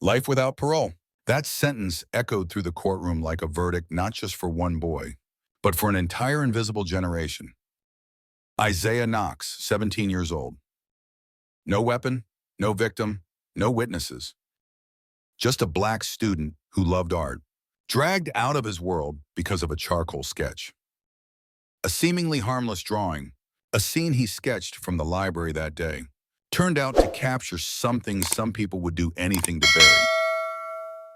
Life without parole. That sentence echoed through the courtroom like a verdict not just for one boy, but for an entire invisible generation. Isaiah Knox, 17 years old. No weapon, no victim, no witnesses. Just a black student who loved art, dragged out of his world because of a charcoal sketch. A seemingly harmless drawing, a scene he sketched from the library that day, turned out to capture something some people would do anything to bury.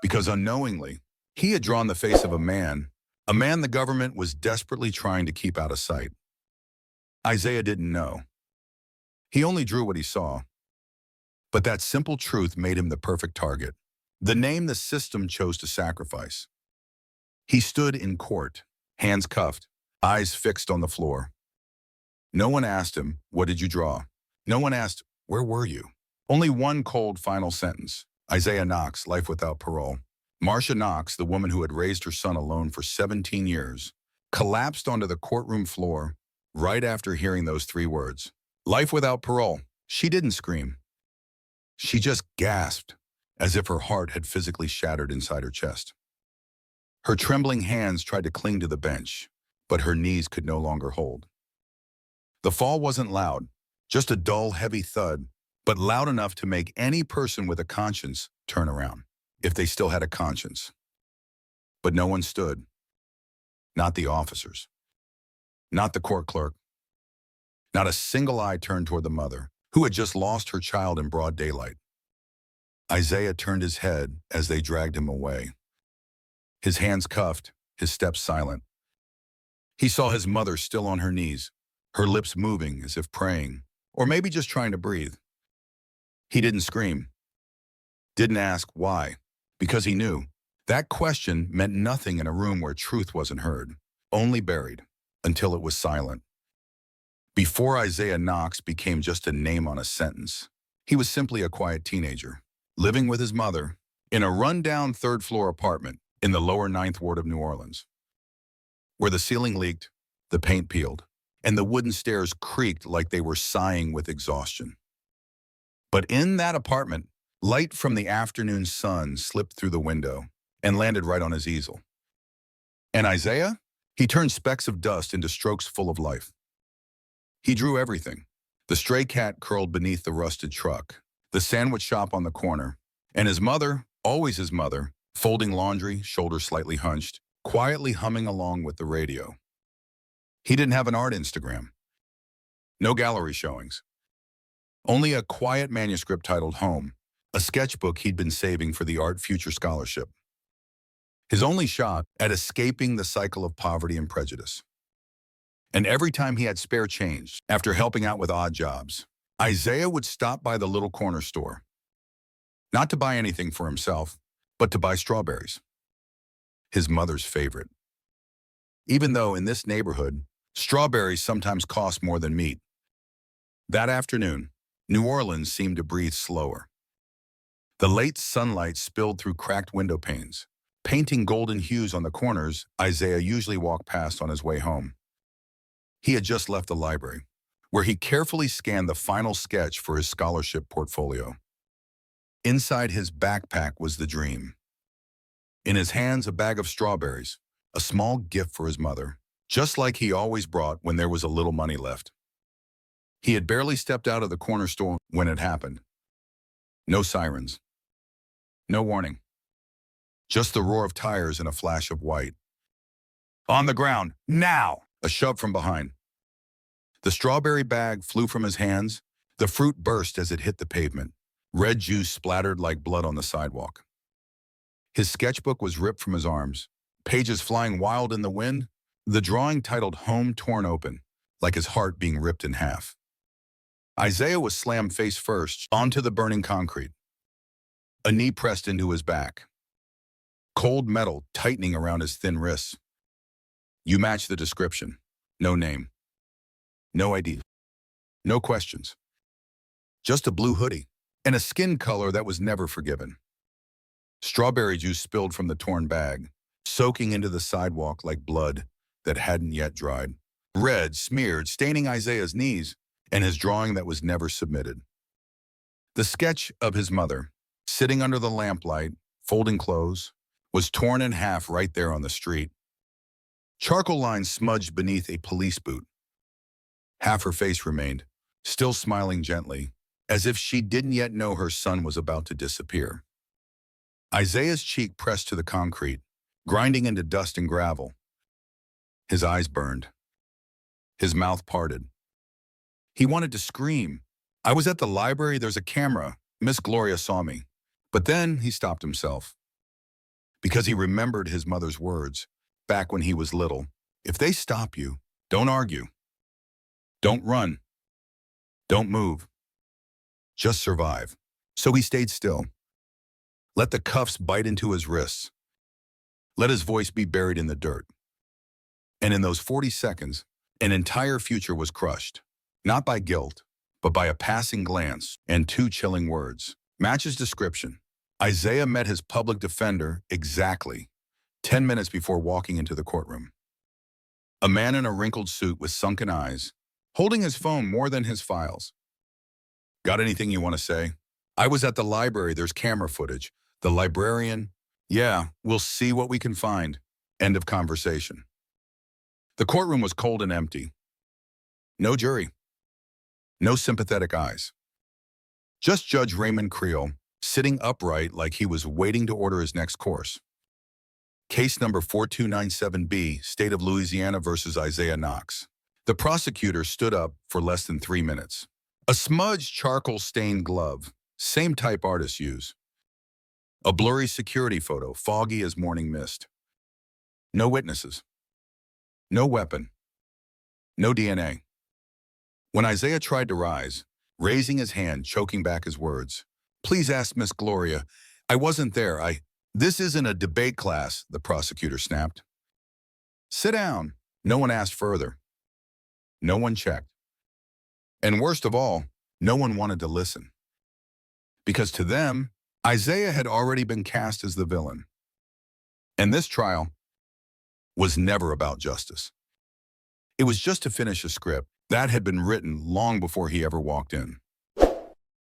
Because unknowingly, he had drawn the face of a man the government was desperately trying to keep out of sight. Isaiah didn't know. He only drew what he saw. But that simple truth made him the perfect target, the name the system chose to sacrifice. He stood in court, hands cuffed, eyes fixed on the floor. No one asked him, "What did you draw?" No one asked, "Where were you?" Only one cold final sentence. Isaiah Knox, life without parole. Marcia Knox, the woman who had raised her son alone for 17 years, collapsed onto the courtroom floor right after hearing those three words. Life without parole. She didn't scream. She just gasped, as if her heart had physically shattered inside her chest. Her trembling hands tried to cling to the bench, but her knees could no longer hold. The fall wasn't loud, just a dull, heavy thud, but loud enough to make any person with a conscience turn around, if they still had a conscience. But no one stood. Not the officers. Not the court clerk. Not a single eye turned toward the mother, who had just lost her child in broad daylight. Isaiah turned his head as they dragged him away. His hands cuffed, his steps silent. He saw his mother still on her knees, her lips moving as if praying, or maybe just trying to breathe. He didn't scream. Didn't ask why, because he knew. That question meant nothing in a room where truth wasn't heard, only buried, until it was silent. Before Isaiah Knox became just a name on a sentence, he was simply a quiet teenager, living with his mother in a rundown third-floor apartment in the lower 9th Ward of New Orleans, where the ceiling leaked, the paint peeled, and the wooden stairs creaked like they were sighing with exhaustion. But in that apartment, light from the afternoon sun slipped through the window and landed right on his easel. And Isaiah? He turned specks of dust into strokes full of life. He drew everything. The stray cat curled beneath the rusted truck, the sandwich shop on the corner, and his mother, always his mother, folding laundry, shoulders slightly hunched, quietly humming along with the radio. He didn't have an art Instagram. No gallery showings. Only a quiet manuscript titled Home, a sketchbook he'd been saving for the Art Future Scholarship. His only shot at escaping the cycle of poverty and prejudice. And every time he had spare change, after helping out with odd jobs, Isaiah would stop by the little corner store. Not to buy anything for himself, but to buy strawberries. His mother's favorite. Even though in this neighborhood, strawberries sometimes cost more than meat. That afternoon, New Orleans seemed to breathe slower. The late sunlight spilled through cracked window panes, painting golden hues on the corners Isaiah usually walked past on his way home. He had just left the library, where he carefully scanned the final sketch for his scholarship portfolio. Inside his backpack was the dream. In his hands, a bag of strawberries, a small gift for his mother, just like he always brought when there was a little money left. He had barely stepped out of the corner store when it happened. No sirens. No warning. Just the roar of tires and a flash of white. On the ground, now! A shove from behind. The strawberry bag flew from his hands. The fruit burst as it hit the pavement. Red juice splattered like blood on the sidewalk. His sketchbook was ripped from his arms, pages flying wild in the wind, the drawing titled Home torn open, like his heart being ripped in half. Isaiah was slammed face first onto the burning concrete. A knee pressed into his back. Cold metal tightening around his thin wrists. You match the description. No name. No ID. No questions. Just a blue hoodie and a skin color that was never forgiven. Strawberry juice spilled from the torn bag, soaking into the sidewalk like blood that hadn't yet dried. Red smeared, staining Isaiah's knees and his drawing that was never submitted. The sketch of his mother, sitting under the lamplight, folding clothes, was torn in half right there on the street. Charcoal lines smudged beneath a police boot. Half her face remained, still smiling gently, as if she didn't yet know her son was about to disappear. Isaiah's cheek pressed to the concrete, grinding into dust and gravel. His eyes burned. His mouth parted. He wanted to scream. "I was at the library, there's a camera. Miss Gloria saw me." But then he stopped himself, because he remembered his mother's words back when he was little. If they stop you, don't argue. Don't run. Don't move. Just survive. So he stayed still. Let the cuffs bite into his wrists. Let his voice be buried in the dirt. And in those 40 seconds, an entire future was crushed. Not by guilt, but by a passing glance and 2 chilling words. Match his description. Isaiah met his public defender exactly 10 minutes before walking into the courtroom. A man in a wrinkled suit with sunken eyes, holding his phone more than his files. "Got anything you want to say?" "I was at the library, there's camera footage." The librarian, "Yeah, we'll see what we can find." End of conversation. The courtroom was cold and empty. No jury. No sympathetic eyes. Just Judge Raymond Creel, sitting upright like he was waiting to order his next course. Case number 4297B, State of Louisiana versus Isaiah Knox. The prosecutor stood up for less than 3 minutes. A smudged charcoal-stained glove, same type artists use. A blurry security photo, foggy as morning mist. No witnesses. No weapon. No DNA. When Isaiah tried to rise, raising his hand, choking back his words, "Please ask Miss Gloria. I wasn't there. This isn't a debate class," the prosecutor snapped. "Sit down." No one asked further. No one checked. And worst of all, no one wanted to listen. Because to them, Isaiah had already been cast as the villain. And this trial was never about justice. It was just to finish a script that had been written long before he ever walked in.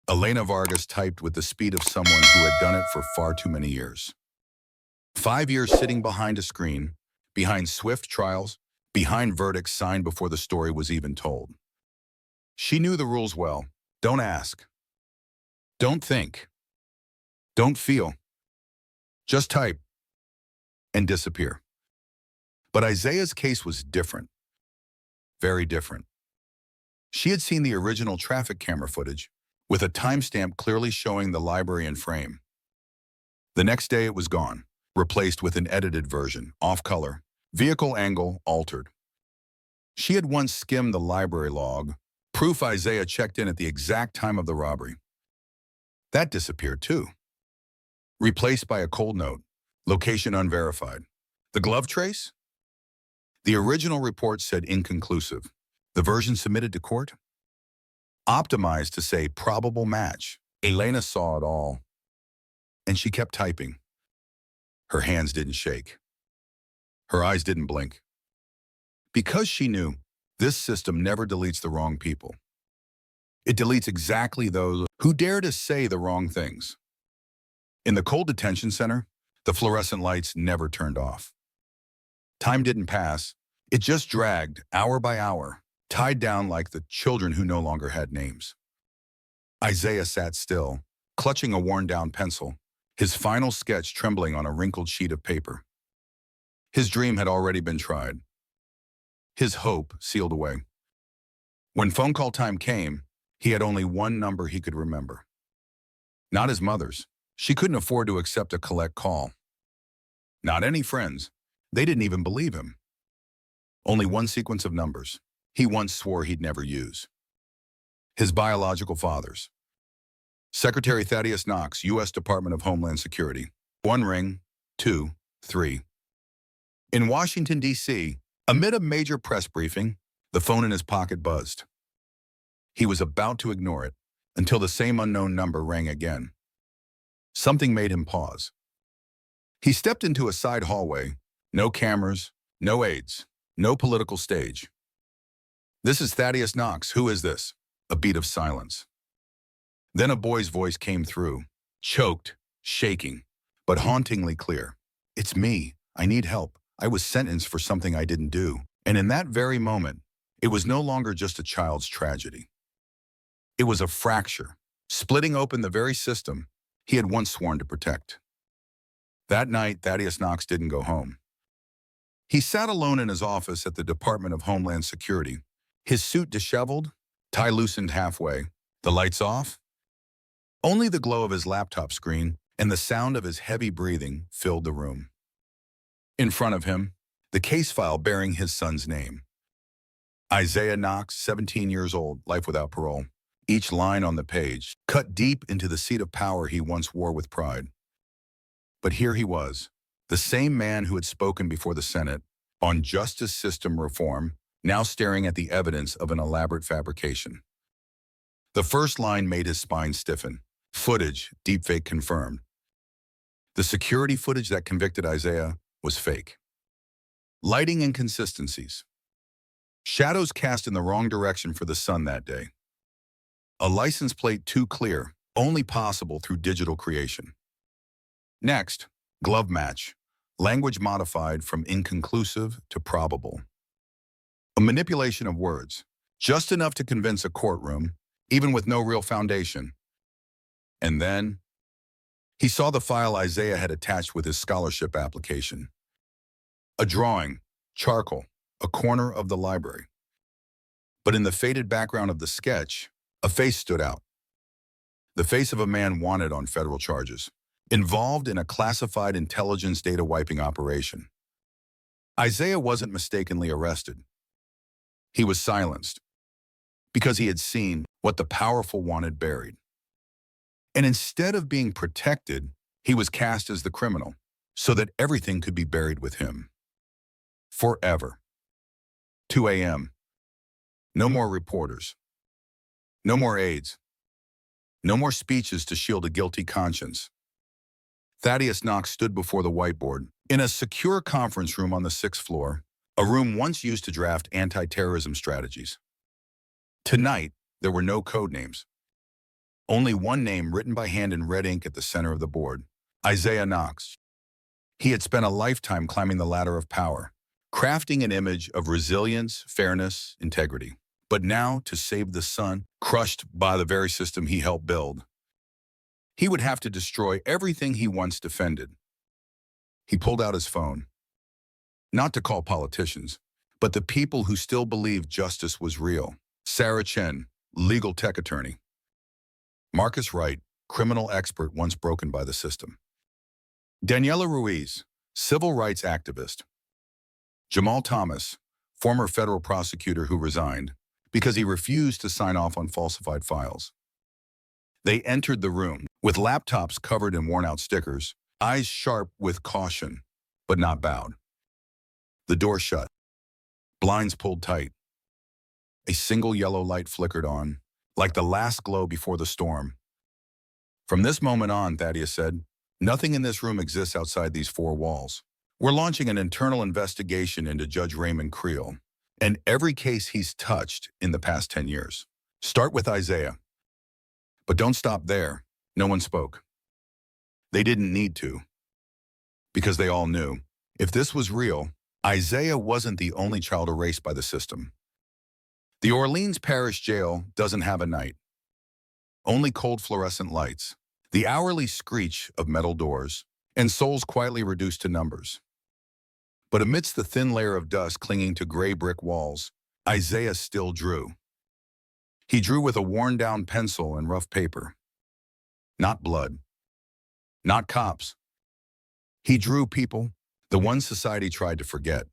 Elena Vargas typed with the speed of someone who had done it for far too many years. 5 years sitting behind a screen, behind swift trials, behind verdicts signed before the story was even told. She knew the rules well. Don't ask. Don't think. Don't feel. Just type and disappear. But Isaiah's case was different. Very different. She had seen the original traffic camera footage, with a timestamp clearly showing the library in frame. The next day it was gone, replaced with an edited version, off color, vehicle angle altered. She had once skimmed the library log, proof Isaiah checked in at the exact time of the robbery. That disappeared too. Replaced by a cold note, location unverified. The glove trace? The original report said inconclusive. The version submitted to court? Optimized to say probable match. Elena saw it all. And she kept typing. Her hands didn't shake. Her eyes didn't blink. Because she knew this system never deletes the wrong people. It deletes exactly those who dare to say the wrong things. In the cold detention center, the fluorescent lights never turned off. Time didn't pass. It just dragged, hour by hour, tied down like the children who no longer had names. Isaiah sat still, clutching a worn-down pencil, his final sketch trembling on a wrinkled sheet of paper. His dream had already been tried. His hope sealed away. When phone call time came, he had only one number he could remember. Not his mother's. She couldn't afford to accept a collect call. Not any friends. They didn't even believe him. Only one sequence of numbers he once swore he'd never use. His biological father's. Secretary Thaddeus Knox, U.S. Department of Homeland Security. 1 ring, 2, 3. In Washington, D.C., amid a major press briefing, the phone in his pocket buzzed. He was about to ignore it until the same unknown number rang again. Something made him pause. He stepped into a side hallway. No cameras, no aides, no political stage. "This is Thaddeus Knox. Who is this?" A beat of silence. Then a boy's voice came through. choked, shaking, but hauntingly clear. It's me. I need help. I was sentenced for something I didn't do. And in that very moment, it was no longer just a child's tragedy. It was a fracture, splitting open the very system he had once sworn to protect. That night, Thaddeus Knox didn't go home. He sat alone in his office at the Department of Homeland Security, his suit disheveled, tie loosened halfway, the lights off. Only the glow of his laptop screen and the sound of his heavy breathing filled the room. In front of him, the case file bearing his son's name. Isaiah Knox, 17 years old, life without parole. Each line on the page cut deep into the seat of power he once wore with pride. But here he was, the same man who had spoken before the Senate on justice system reform, now staring at the evidence of an elaborate fabrication. The first line made his spine stiffen. Footage, deepfake confirmed. The security footage that convicted Isaiah was fake. Lighting inconsistencies. Shadows cast in the wrong direction for the sun that day. A license plate too clear, only possible through digital creation. Next, glove match. Language modified from inconclusive to probable. A manipulation of words, just enough to convince a courtroom, even with no real foundation. And then, he saw the file Isaiah had attached with his scholarship application. A drawing, charcoal, a corner of the library. But in the faded background of the sketch, a face stood out. The face of a man wanted on federal charges, involved in a classified intelligence data wiping operation. Isaiah wasn't mistakenly arrested. He was silenced because he had seen what the powerful wanted buried. And instead of being protected, he was cast as the criminal, so that everything could be buried with him. Forever. 2 a.m. No more reporters. No more aides. No more speeches to shield a guilty conscience. Thaddeus Knox stood before the whiteboard, in a secure conference room on the 6th floor, a room once used to draft anti-terrorism strategies. Tonight, there were no code names. Only one name written by hand in red ink at the center of the board, Isaiah Knox. He had spent a lifetime climbing the ladder of power, crafting an image of resilience, fairness, integrity. But now, to save the son, crushed by the very system he helped build, he would have to destroy everything he once defended. He pulled out his phone. Not to call politicians, but the people who still believed justice was real. Sarah Chen, legal tech attorney. Marcus Wright, criminal expert once broken by the system. Daniela Ruiz, civil rights activist. Jamal Thomas, former federal prosecutor who resigned because he refused to sign off on falsified files. They entered the room with laptops covered in worn-out stickers, eyes sharp with caution, but not bowed. The door shut, blinds pulled tight. A single yellow light flickered on, like the last glow before the storm. From this moment on, Thaddeus said, nothing in this room exists outside these four walls. We're launching an internal investigation into Judge Raymond Creel and every case he's touched in the past 10 years. Start with Isaiah. But don't stop there. No one spoke. They didn't need to, because they all knew, if this was real, Isaiah wasn't the only child erased by the system. The Orleans Parish Jail doesn't have a night. Only cold fluorescent lights, the hourly screech of metal doors, and souls quietly reduced to numbers. But amidst the thin layer of dust clinging to gray brick walls, Isaiah still drew. He drew with a worn-down pencil and rough paper. Not blood. Not cops. He drew people, the ones society tried to forget.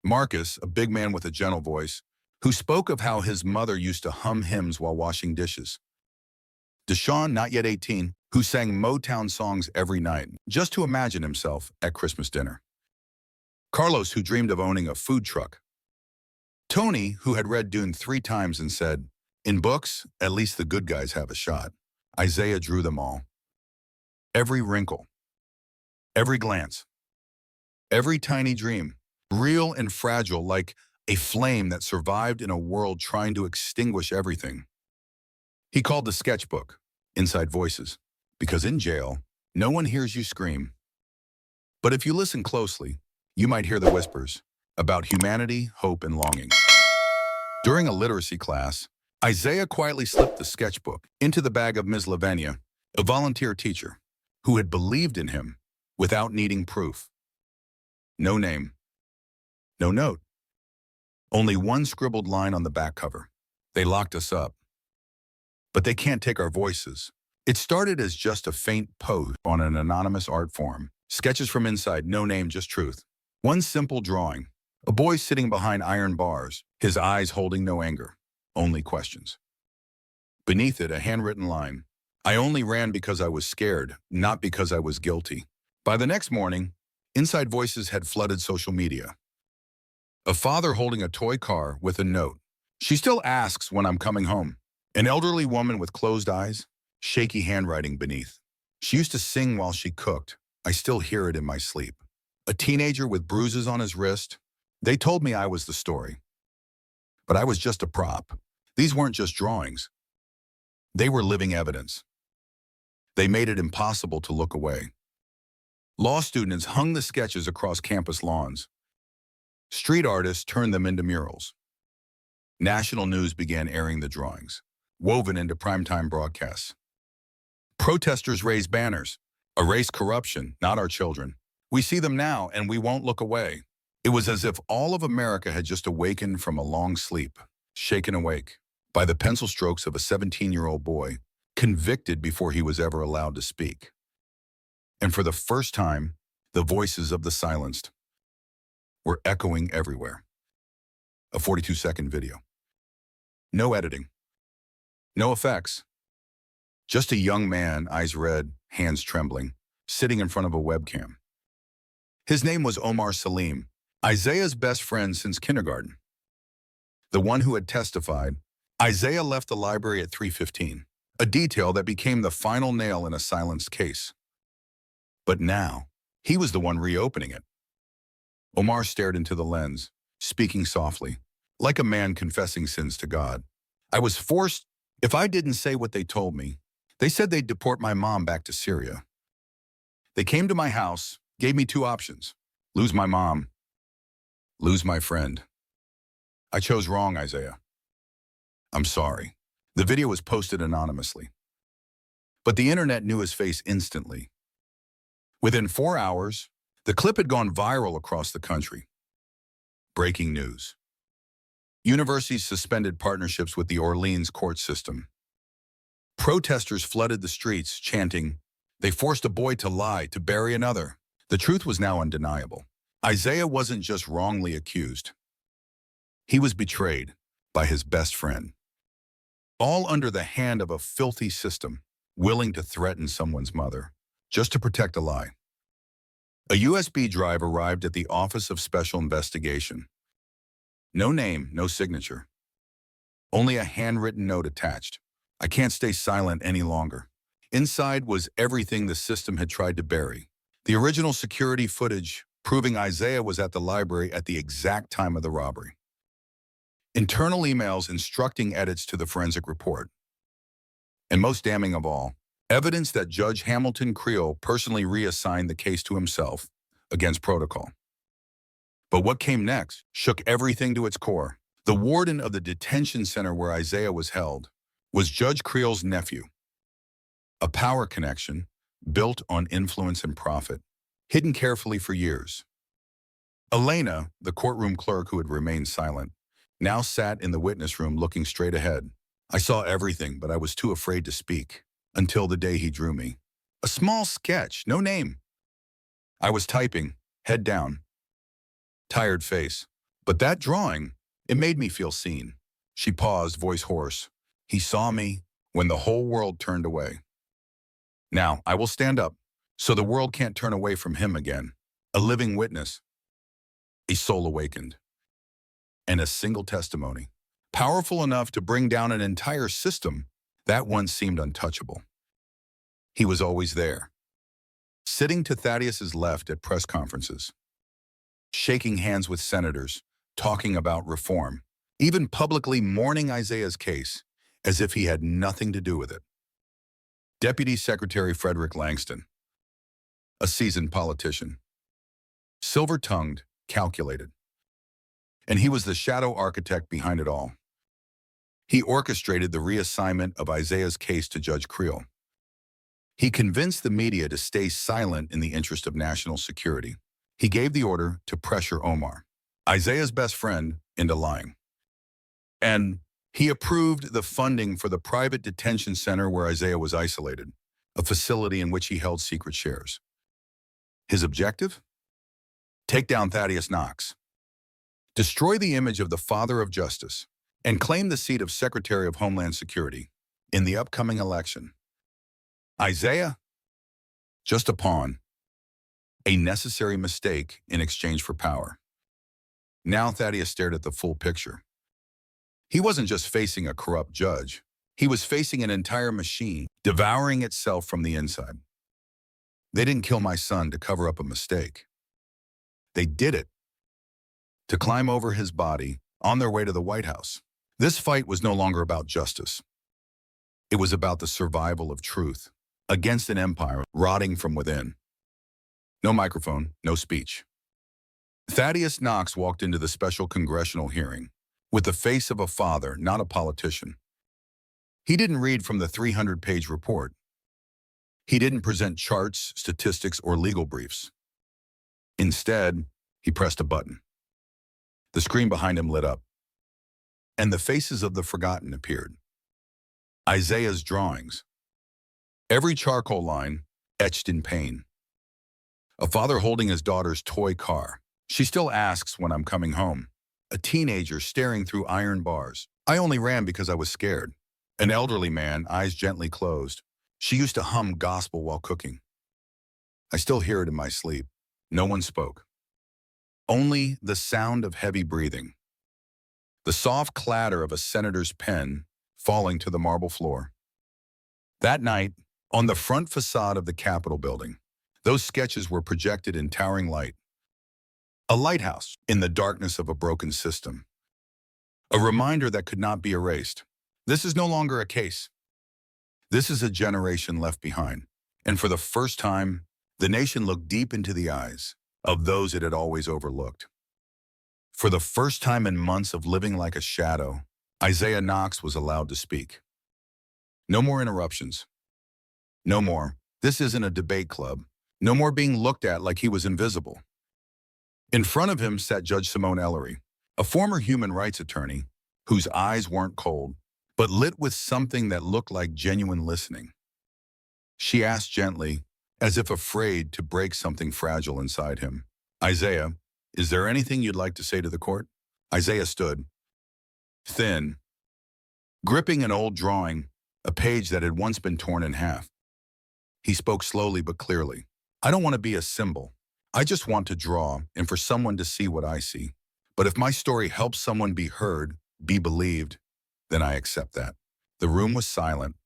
Marcus, a big man with a gentle voice, who spoke of how his mother used to hum hymns while washing dishes. Deshaun, not yet 18, who sang Motown songs every night, just to imagine himself at Christmas dinner. Carlos, who dreamed of owning a food truck. Tony, who had read Dune 3 times and said, in books, at least the good guys have a shot. Isaiah drew them all. Every wrinkle. Every glance. Every tiny dream. Real and fragile, like a flame that survived in a world trying to extinguish everything. He called the sketchbook Inside Voices. Because in jail, no one hears you scream. But if you listen closely, you might hear the whispers about humanity, hope, and longing. During a literacy class, Isaiah quietly slipped the sketchbook into the bag of Ms. Lavinia, a volunteer teacher, who had believed in him without needing proof. No name, no note, only one scribbled line on the back cover. They locked us up. But they can't take our voices. It started as just a faint post on an anonymous art forum. Sketches from inside, no name, just truth. One simple drawing. A boy sitting behind iron bars, his eyes holding no anger, only questions. Beneath it, a handwritten line. I only ran because I was scared, not because I was guilty. By the next morning, inside voices had flooded social media. A father holding a toy car with a note. She still asks when I'm coming home. An elderly woman with closed eyes, shaky handwriting beneath. She used to sing while she cooked. I still hear it in my sleep. A teenager with bruises on his wrist. They told me I was the story. But I was just a prop. These weren't just drawings. They were living evidence. They made it impossible to look away. Law students hung the sketches across campus lawns. Street artists turned them into murals. National news began airing the drawings, woven into primetime broadcasts. Protesters raised banners. Erase corruption, not our children. We see them now, and we won't look away. It was as if all of America had just awakened from a long sleep, shaken awake by the pencil strokes of a 17-year-old boy, convicted before he was ever allowed to speak. And for the first time, the voices of the silenced were echoing everywhere. A 42-second video. No editing. No effects. Just a young man, eyes red, hands trembling, sitting in front of a webcam. His name was Omar Salim, Isaiah's best friend since kindergarten. The one who had testified. Isaiah left the library at 3:15, a detail that became the final nail in a silenced case. But now, he was the one reopening it. Omar stared into the lens, speaking softly, like a man confessing sins to God. I was forced. If I didn't say what they told me, they said they'd deport my mom back to Syria. They came to my house, gave me two options: lose my mom, lose my friend. I chose wrong, Isaiah. I'm sorry. The video was posted anonymously. But the internet knew his face instantly. Within 4 hours, the clip had gone viral across the country. Breaking news. Universities suspended partnerships with the Orleans court system. Protesters flooded the streets, chanting, "They forced a boy to lie, to bury another." The truth was now undeniable. Isaiah wasn't just wrongly accused. He was betrayed by his best friend. All under the hand of a filthy system, willing to threaten someone's mother, just to protect a lie. A USB drive arrived at the Office of Special Investigation. No name, no signature. Only a handwritten note attached. I can't stay silent any longer. Inside was everything the system had tried to bury. The original security footage proving Isaiah was at the library at the exact time of the robbery. Internal emails instructing edits to the forensic report. And most damning of all, evidence that Judge Hamilton Creel personally reassigned the case to himself against protocol. But what came next shook everything to its core. The warden of the detention center where Isaiah was held was Judge Creel's nephew. A power connection built on influence and profit, hidden carefully for years. Elena, the courtroom clerk who had remained silent, now sat in the witness room looking straight ahead. I saw everything, but I was too afraid to speak, until the day he drew me. A small sketch, no name. I was typing, head down, tired face. But that drawing, it made me feel seen. She paused, voice hoarse. He saw me when the whole world turned away. Now, I will stand up, so the world can't turn away from him again. A living witness. A soul awakened. And a single testimony, powerful enough to bring down an entire system that once seemed untouchable. He was always there, sitting to Thaddeus's left at press conferences, shaking hands with senators, talking about reform, even publicly mourning Isaiah's case as if he had nothing to do with it. Deputy Secretary Frederick Langston, a seasoned politician. Silver-tongued, calculated. And he was the shadow architect behind it all. He orchestrated the reassignment of Isaiah's case to Judge Creel. He convinced the media to stay silent in the interest of national security. He gave the order to pressure Omar, Isaiah's best friend, into lying. And he approved the funding for the private detention center where Isaiah was isolated, a facility in which he held secret shares. His objective? Take down Thaddeus Knox, destroy the image of the father of justice, and claim the seat of Secretary of Homeland Security in the upcoming election. Isaiah? Just a pawn, a necessary mistake in exchange for power. Now Thaddeus stared at the full picture. He wasn't just facing a corrupt judge. He was facing an entire machine, devouring itself from the inside. They didn't kill my son to cover up a mistake. They did it to climb over his body on their way to the White House. This fight was no longer about justice. It was about the survival of truth against an empire rotting from within. No microphone, no speech. Thaddeus Knox walked into the special congressional hearing with the face of a father, not a politician. He didn't read from the 300-page report. He didn't present charts, statistics, or legal briefs. Instead, he pressed a button. The screen behind him lit up, and the faces of the forgotten appeared. Isaiah's drawings. Every charcoal line etched in pain. A father holding his daughter's toy car. She still asks when I'm coming home. A teenager staring through iron bars. I only ran because I was scared. An elderly man, eyes gently closed. She used to hum gospel while cooking. I still hear it in my sleep. No one spoke. Only the sound of heavy breathing. The soft clatter of a senator's pen falling to the marble floor. That night, on the front facade of the Capitol building, those sketches were projected in towering light. A lighthouse in the darkness of a broken system. A reminder that could not be erased. This is no longer a case. This is a generation left behind. And for the first time, the nation looked deep into the eyes of those it had always overlooked. For the first time in months of living like a shadow, Isaiah Knox was allowed to speak. No more interruptions. No more, this isn't a debate club. No more being looked at like he was invisible. In front of him sat Judge Simone Ellery, a former human rights attorney whose eyes weren't cold, but lit with something that looked like genuine listening. She asked gently, as if afraid to break something fragile inside him, Isaiah, is there anything you'd like to say to the court? Isaiah stood, thin, gripping an old drawing, a page that had once been torn in half. He spoke slowly but clearly. I don't want to be a symbol. I just want to draw and for someone to see what I see. But if my story helps someone be heard, be believed, then I accept that. The room was silent.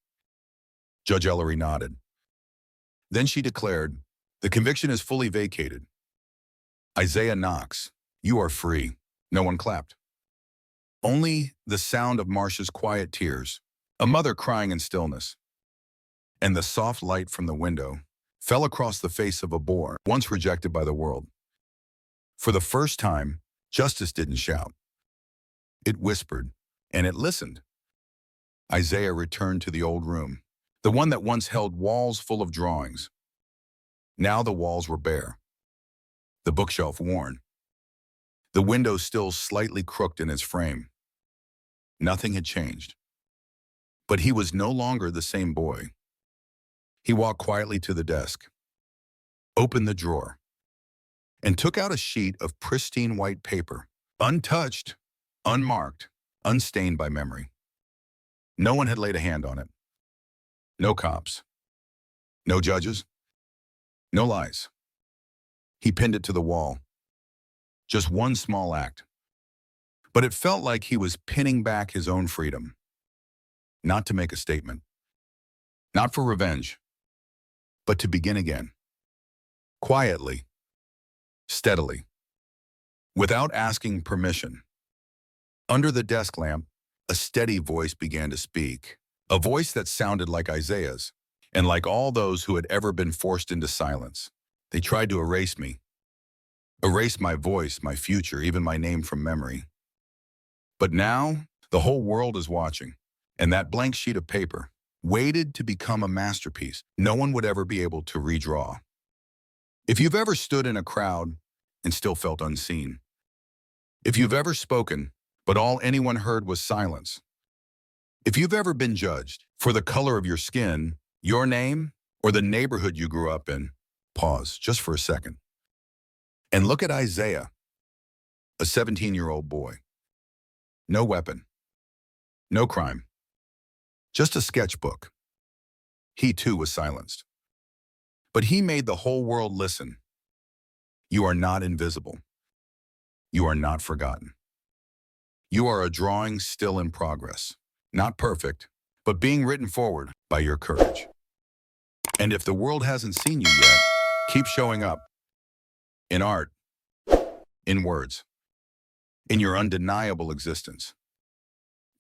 Judge Ellery nodded. Then she declared, the conviction is fully vacated. Isaiah Knox, you are free. No one clapped. Only the sound of Marcia's quiet tears, a mother crying in stillness, and the soft light from the window fell across the face of a boy once rejected by the world. For the first time, justice didn't shout. It whispered, and it listened. Isaiah returned to the old room, the one that once held walls full of drawings. Now the walls were bare, the bookshelf worn, the window still slightly crooked in its frame. Nothing had changed. But he was no longer the same boy. He walked quietly to the desk, opened the drawer, and took out a sheet of pristine white paper, untouched, unmarked, unstained by memory. No one had laid a hand on it. No cops. No judges. No lies. He pinned it to the wall. Just one small act. But it felt like he was pinning back his own freedom. Not to make a statement. Not for revenge. But to begin again. Quietly. Steadily. Without asking permission. Under the desk lamp, a steady voice began to speak. A voice that sounded like Isaiah's. And like all those who had ever been forced into silence, they tried to erase me, erase my voice, my future, even my name from memory. But now, the whole world is watching, and that blank sheet of paper, waited to become a masterpiece no one would ever be able to redraw. If you've ever stood in a crowd and still felt unseen, if you've ever spoken, but all anyone heard was silence, if you've ever been judged for the color of your skin, your name, or the neighborhood you grew up in, pause just for a second and look at Isaiah, a 17-year-old boy. No weapon, no crime, just a sketchbook. He too was silenced. But he made the whole world listen. You are not invisible. You are not forgotten. You are a drawing still in progress, not perfect, but being written forward by your courage. And if the world hasn't seen you yet, keep showing up. In art, in words, in your undeniable existence.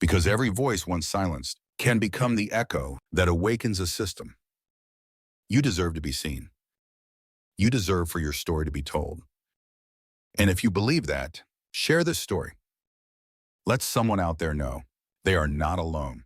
Because every voice once silenced can become the echo that awakens a system. You deserve to be seen. You deserve for your story to be told. And if you believe that, share this story. Let someone out there know they are not alone.